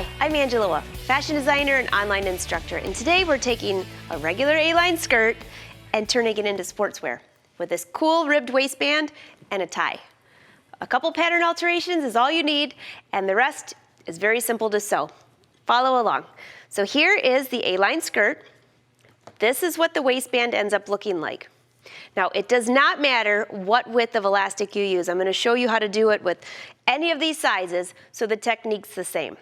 Hi, I'm Angela, fashion designer and online instructor, and today we're taking a regular A-line skirt and turning it into sportswear with this cool ribbed waistband and a tie. A couple pattern alterations is all you need, and the rest is very simple to sew. Follow along. So here is the A-line skirt. This is what the waistband ends up looking like. Now, it does not matter what width of elastic you use. I'm going to show you how to do it with any of these sizes, so the technique's the same.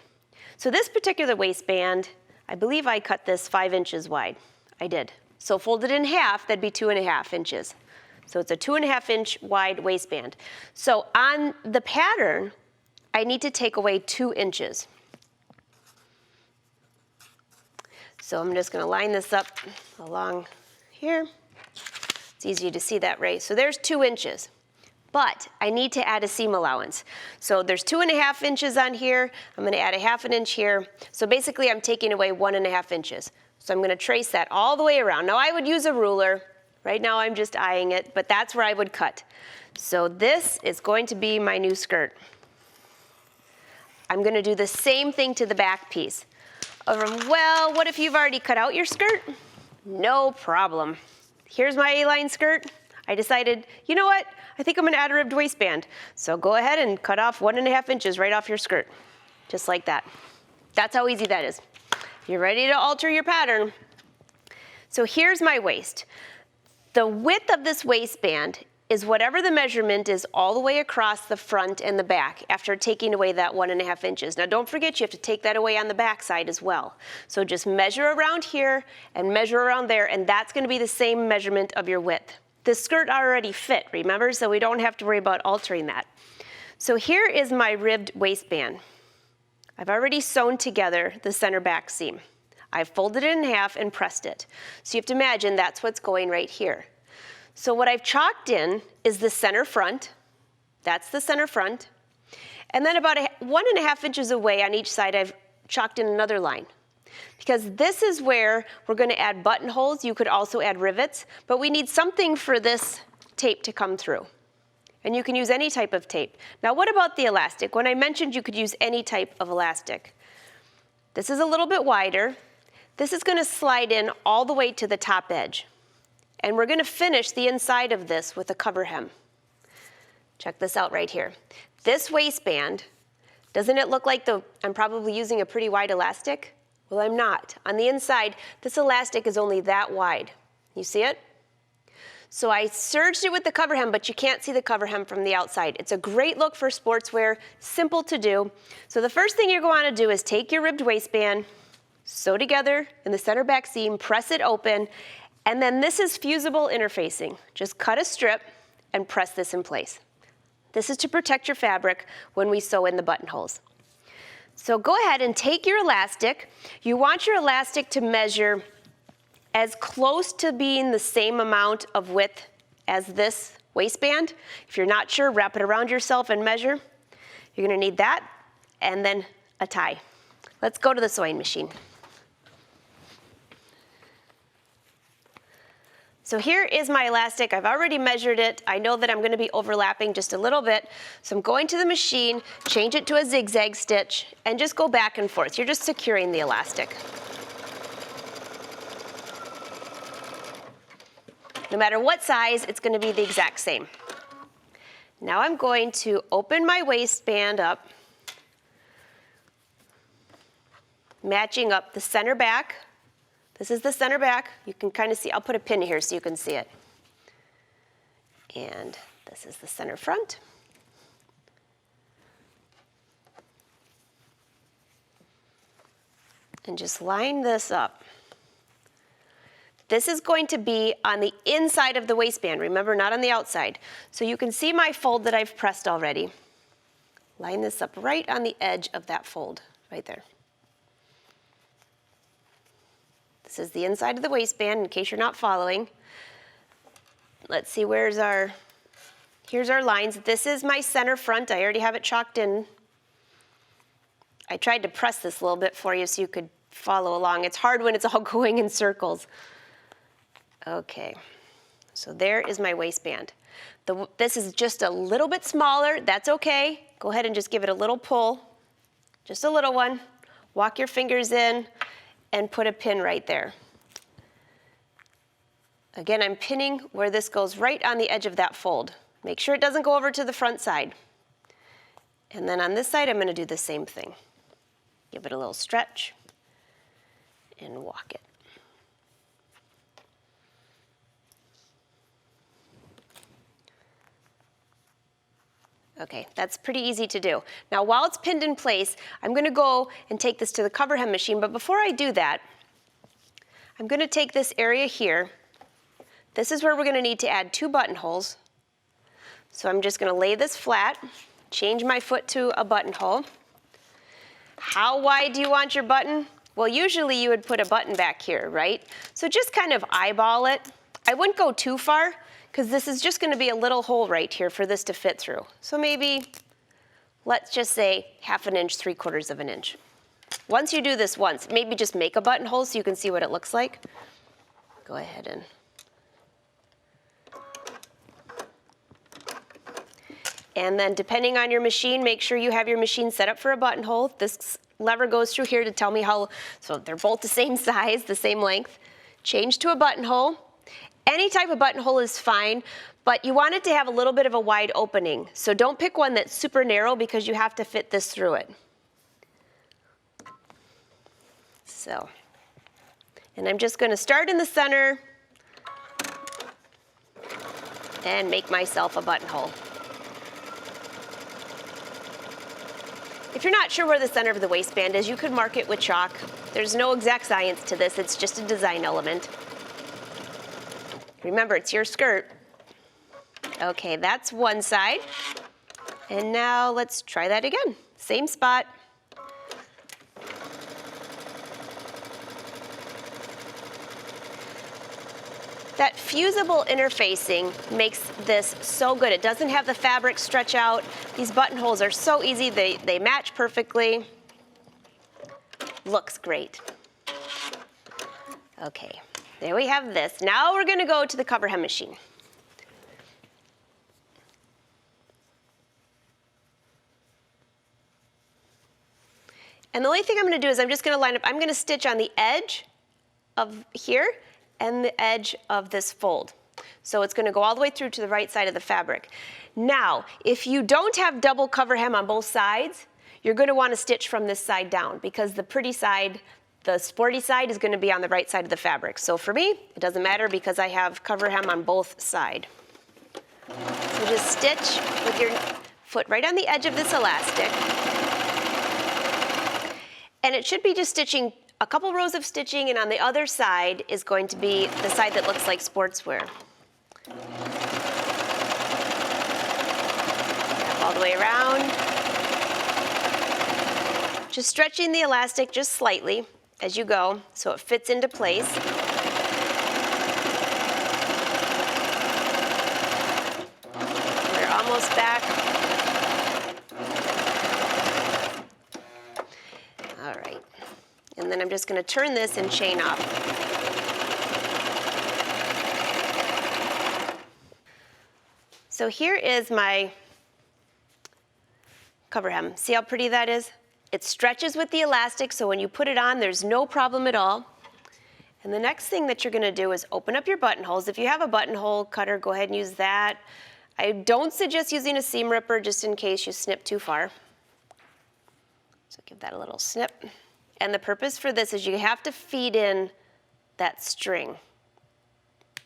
So this particular waistband, I believe I cut this 5 inches wide. I did. So folded in half, that'd be 2.5 inches. So it's a 2.5 inch wide waistband. So on the pattern, I need to take away 2 inches. So I'm just going to line this up along here. It's easy to see that, right? So there's 2 inches. But I need to add a seam allowance. So there's 2.5 inches on here. I'm going to add a 1/2 inch here. So basically I'm taking away 1.5 inches. So I'm going to trace that all the way around. Now I would use a ruler. Right now I'm just eyeing it, but that's where I would cut. So this is going to be my new skirt. I'm going to do the same thing to the back piece. Well, what if you've already cut out your skirt? No problem. Here's my A-line skirt. I decided, you know what? I think I'm going to add a ribbed waistband. So go ahead and cut off 1.5 inches right off your skirt. Just like that. That's how easy that is. You're ready to alter your pattern. So here's my waist. The width of this waistband is whatever the measurement is all the way across the front and the back after taking away that 1.5 inches. Now don't forget you have to take that away on the back side as well. So just measure around here and measure around there, and that's going to be the same measurement of your width. The skirt already fit, remember? So we don't have to worry about altering that. So here is my ribbed waistband. I've already sewn together the center back seam. I've folded it in half and pressed it. So you have to imagine that's what's going right here. So what I've chalked in is the center front. That's the center front. And then about 1.5 inches away on each side, I've chalked in another line. Because this is where we're going to add buttonholes. You could also add rivets, but we need something for this tape to come through. And you can use any type of tape. Now what about the elastic? When I mentioned you could use any type of elastic. This is a little bit wider. This is going to slide in all the way to the top edge. And we're going to finish the inside of this with a cover hem. Check this out right here. This waistband, doesn't it look like I'm probably using a pretty wide elastic? Well, I'm not. On the inside, this elastic is only that wide. You see it? So I serged it with the cover hem, but you can't see the cover hem from the outside. It's a great look for sportswear, simple to do. So the first thing you're going to do is take your ribbed waistband, sew together in the center back seam, press it open, and then this is fusible interfacing. Just cut a strip and press this in place. This is to protect your fabric when we sew in the buttonholes. So go ahead and take your elastic. You want your elastic to measure as close to being the same amount of width as this waistband. If you're not sure, wrap it around yourself and measure. You're going to need that and then a tie. Let's go to the sewing machine. So here is my elastic. I've already measured it. I know that I'm going to be overlapping just a little bit. So I'm going to the machine, change it to a zigzag stitch, and just go back and forth. You're just securing the elastic. No matter what size, it's going to be the exact same. Now I'm going to open my waistband up, matching up the center back. This is the center back. You can kind of see, I'll put a pin here so you can see it. And this is the center front. And just line this up. This is going to be on the inside of the waistband, remember, not on the outside. So you can see my fold that I've pressed already. Line this up right on the edge of that fold, right there. This is the inside of the waistband, in case you're not following. Let's see, here's our lines. This is my center front. I already have it chalked in. I tried to press this a little bit for you so you could follow along. It's hard when it's all going in circles. Okay, so there is my waistband. This is just a little bit smaller. That's okay. Go ahead and just give it a little pull, just a little one. walk your fingers in and put a pin right there. Again, I'm pinning where this goes right on the edge of that fold. Make sure it doesn't go over to the front side. And then on this side, I'm going to do the same thing. Give it a little stretch and walk it. Okay, that's pretty easy to do. Now, while it's pinned in place, I'm going to go and take this to the cover hem machine, but before I do that, I'm going to take this area here. This is where we're going to need to add 2 buttonholes. So I'm just going to lay this flat, change my foot to a buttonhole. How wide do you want your button? Well, usually you would put a button back here, right? So just kind of eyeball it. I wouldn't go too far, because this is just going to be a little hole right here for this to fit through. So maybe, let's just say 1/2 inch, 3/4 inch. Once you do this once, maybe just make a buttonhole so you can see what it looks like. Go ahead and then depending on your machine, make sure you have your machine set up for a buttonhole. This lever goes through here to tell me how, so they're both the same size, the same length. Change to a buttonhole. Any type of buttonhole is fine, but you want it to have a little bit of a wide opening. So don't pick one that's super narrow because you have to fit this through it. So, and I'm just going to start in the center and make myself a buttonhole. If you're not sure where the center of the waistband is, you could mark it with chalk. There's no exact science to this, it's just a design element. Remember, it's your skirt. Okay, that's one side. And now let's try that again. Same spot. That fusible interfacing makes this so good. It doesn't have the fabric stretch out. These buttonholes are so easy. They match perfectly. Looks great. Okay. There we have this. Now we're going to go to the cover hem machine. And the only thing I'm going to do is I'm just going to line up, I'm going to stitch on the edge of here and the edge of this fold. So it's going to go all the way through to the right side of the fabric. Now, if you don't have double cover hem on both sides, you're going to want to stitch from this side down because the pretty side, the sporty side, is going to be on the right side of the fabric. So for me, it doesn't matter because I have cover hem on both sides. So just stitch with your foot right on the edge of this elastic. And it should be just stitching a couple rows of stitching, and on the other side is going to be the side that looks like sportswear. All the way around. Just stretching the elastic just slightly as you go so it fits into place. We're almost back. All right. And then I'm just going to turn this and chain off. So here is my cover hem. See how pretty that is? It stretches with the elastic, so when you put it on, there's no problem at all. And the next thing that you're going to do is open up your buttonholes. If you have a buttonhole cutter, go ahead and use that. I don't suggest using a seam ripper just in case you snip too far. So give that a little snip. And the purpose for this is you have to feed in that string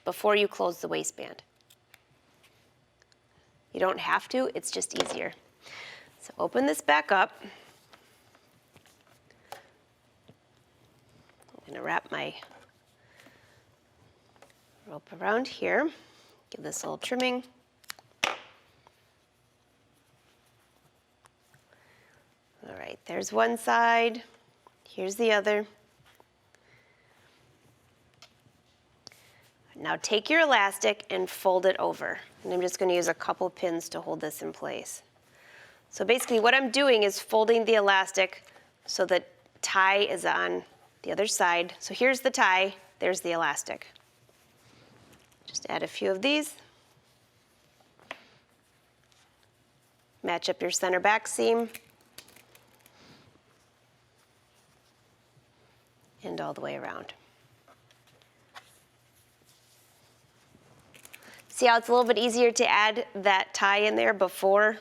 before you close the waistband. You don't have to, it's just easier. So open this back up. I'm going to wrap my rope around here. Give this a little trimming. All right, there's one side. Here's the other. Now take your elastic and fold it over. And I'm just going to use a couple pins to hold this in place. So basically what I'm doing is folding the elastic so the tie is on the other side. So here's the tie, there's the elastic. Just add a few of these. Match up your center back seam. and all the way around. See how it's a little bit easier to add that tie in there before?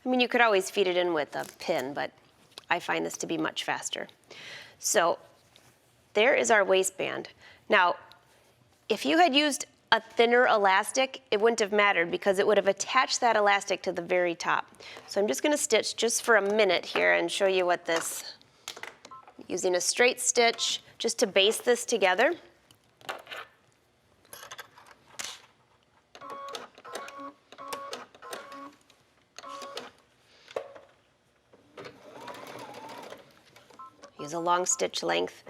I mean, you could always feed it in with a pin, but I find this to be much faster. So there is our waistband. Now, if you had used a thinner elastic, it wouldn't have mattered because it would have attached that elastic to the very top. So I'm just gonna stitch just for a minute here and show you what this, using a straight stitch just to base this together. Use a long stitch length.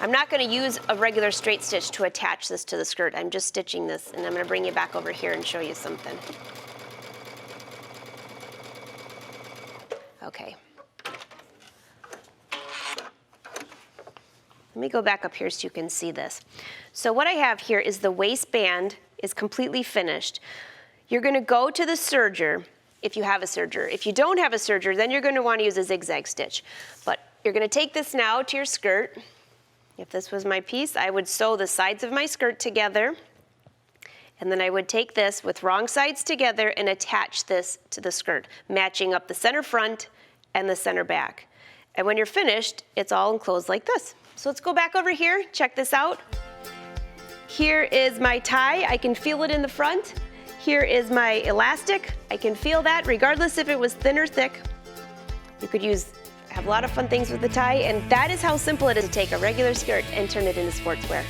I'm not going to use a regular straight stitch to attach this to the skirt. I'm just stitching this, and I'm going to bring you back over here and show you something. Okay. Let me go back up here so you can see this. So what I have here is the waistband is completely finished. You're going to go to the serger if you have a serger. If you don't have a serger, then you're going to want to use a zigzag stitch. But you're going to take this now to your skirt. If this was my piece, I would sew the sides of my skirt together, and then I would take this with wrong sides together and attach this to the skirt, matching up the center front and the center back. And when you're finished, it's all enclosed like this. So let's go back over here, check this out. Here is my tie, I can feel it in the front. Here is my elastic, I can feel that regardless if it was thin or thick. You could have a lot of fun things with the tie, and that is how simple it is to take a regular skirt and turn it into sportswear.